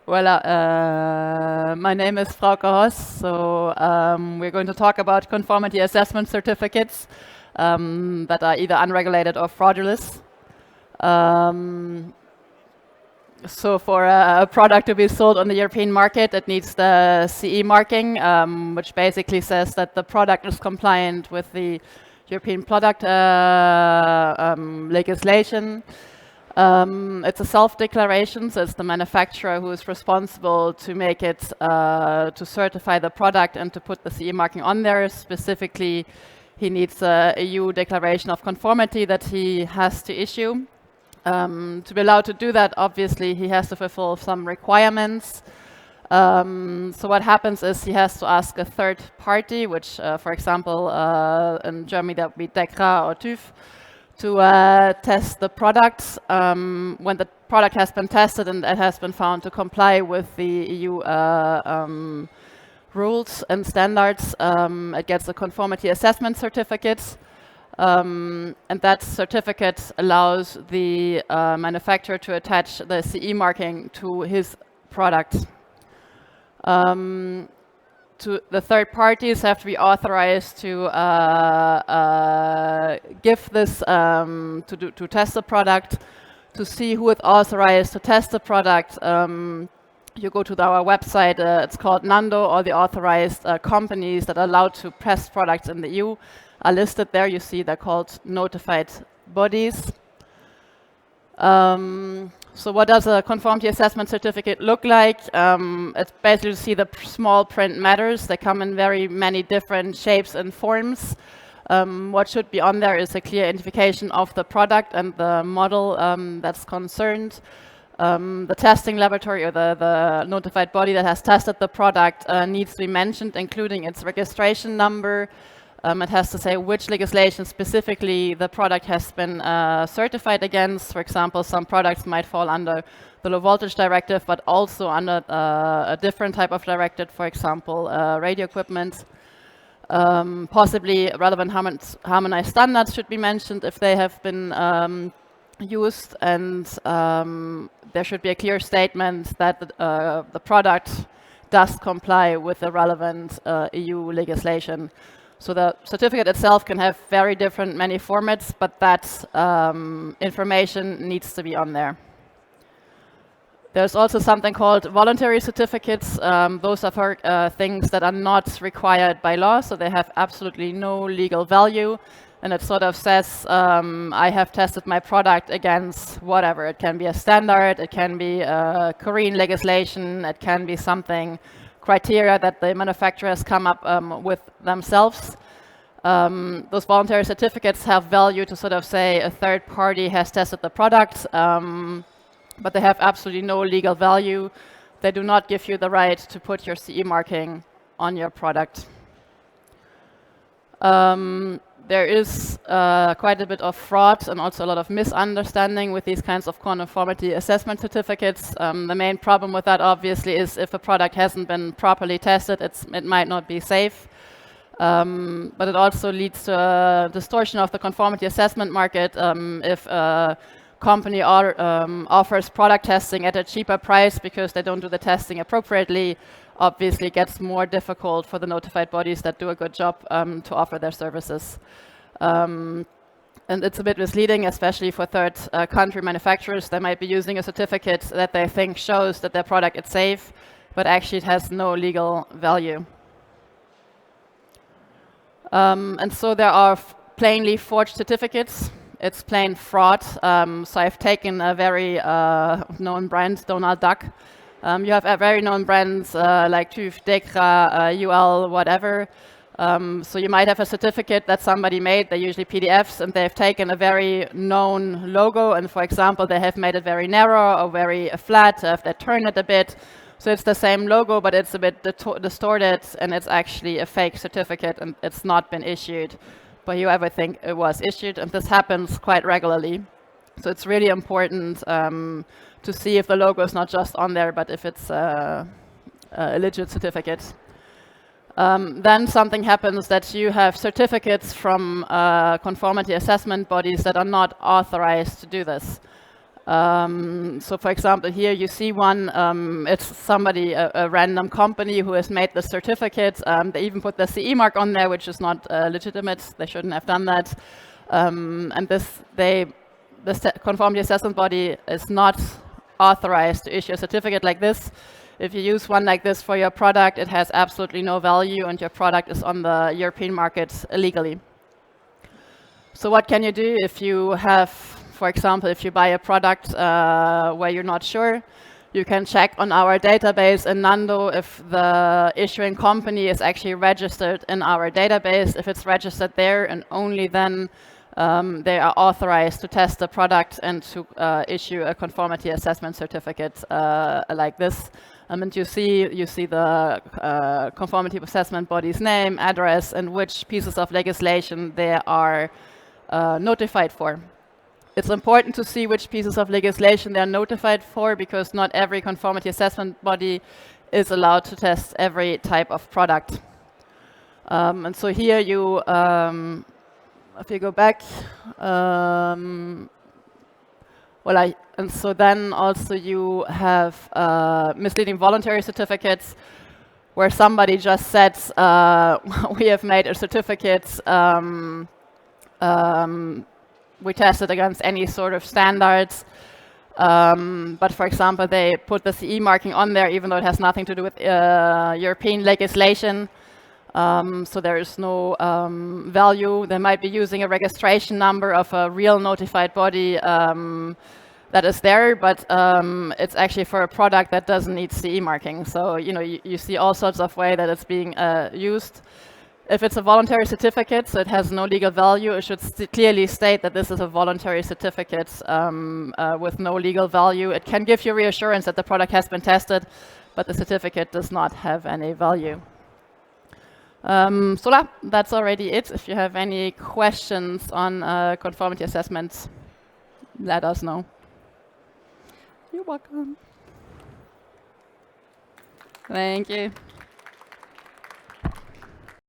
My name is Frauke Hoss, so we're going to talk about conformity assessment certificates that are either unregulated or fraudulent. So for a product to be sold on the European market, it needs the CE marking, which basically says that the product is compliant with the European product legislation. It's a self-declaration, so it's the manufacturer who is responsible to make it, to certify the product and to put the CE marking on there. Specifically, he needs a EU declaration of conformity that he has to issue. To be allowed to do that, obviously, he has to fulfill some requirements. So what happens is he has to ask a third party, which, for example, in Germany that would be DEKRA or TÜV, to test the products. When the product has been tested and it has been found to comply with the EU rules and standards, it gets a conformity assessment certificate. And that certificate allows the manufacturer to attach the CE marking to his product. To the third parties have to be authorized to give this to test the product. To see who is authorized to test the product, you go to our website. It's called Nando. All the authorized companies that are allowed to test products in the EU are listed there. You see they're called notified bodies. So what does a conformity assessment certificate look like? It's basically to see the small print matters. They come in very many different shapes and forms. What should be on there is a clear identification of the product and the model that's concerned. The testing laboratory or the notified body that has tested the product needs to be mentioned, including its registration number. It has to say which legislation specifically the product has been certified against. For example, some products might fall under the low voltage directive, but also under a different type of directive, for example, radio equipment. Possibly relevant harmonized standards should be mentioned if they have been used, and there should be a clear statement that the product does comply with the relevant EU legislation. So the certificate itself can have very different many formats, but that information needs to be on there. There's also something called voluntary certificates. Those are for things that are not required by law, so they have absolutely no legal value. And it sort of says, I have tested my product against whatever. It can be a standard, it can be Korean legislation, it can be something criteria that the manufacturer has come up with themselves. Those voluntary certificates have value to sort of say a third party has tested the product, but they have absolutely no legal value. They do not give you the right to put your CE marking on your product. There is quite a bit of fraud and also a lot of misunderstanding with these kinds of conformity assessment certificates. The main problem with that, obviously, is if a product hasn't been properly tested, it might not be safe. But it also leads to a distortion of the conformity assessment market. If a company offers product testing at a cheaper price because they don't do the testing appropriately, obviously it gets more difficult for the notified bodies that do a good job to offer their services. And it's a bit misleading, especially for third country manufacturers. They might be using a certificate that they think shows that their product is safe, but actually it has no legal value. And so there are plainly forged certificates. It's plain fraud. So I've taken a very known brand, Donald Duck. You have very known brands like TÜV, DEKRA, UL, whatever. So you might have a certificate that somebody made. They're usually PDFs, and they've taken a very known logo, and for example, they have made it very narrow or very flat, if they turn it a bit. So it's the same logo, but it's a bit distorted, and it's actually a fake certificate, and it's not been issued by whoever think it was issued, and this happens quite regularly. So it's really important to see if the logo is not just on there, but if it's a legit certificate. Then something happens that you have certificates from conformity assessment bodies that are not authorized to do this. So for example, here you see one, it's somebody, a random company who has made the certificate. They even put the CE mark on there, which is not legitimate. They shouldn't have done that. And the conformity assessment body is not authorized to issue a certificate like this. If you use one like this for your product, it has absolutely no value and your product is on the European market illegally. So what can you do if you have, for example, if you buy a product where you're not sure? You can check on our database in Nando if the issuing company is actually registered in our database. If it's registered there, and only then they are authorized to test the product and to issue a conformity assessment certificate like this. And you see the conformity assessment body's name, address, and which pieces of legislation they are notified for. It's important to see which pieces of legislation they are notified for, because not every conformity assessment body is allowed to test every type of product. And so here you, if you go back, and so then also you have misleading voluntary certificates, where somebody just says, we have made a certificate, we test it against any sort of standards. But for example, they put the CE marking on there, even though it has nothing to do with European legislation. So there is no value. They might be using a registration number of a real notified body that is there, but it's actually for a product that doesn't need CE marking. So you see all sorts of way that it's being used. If it's a voluntary certificate, so it has no legal value, it should clearly state that this is a voluntary certificate with no legal value. It can give you reassurance that the product has been tested, but the certificate does not have any value. So that's already it. If you have any questions on conformity assessments, let us know. You're welcome. Thank you.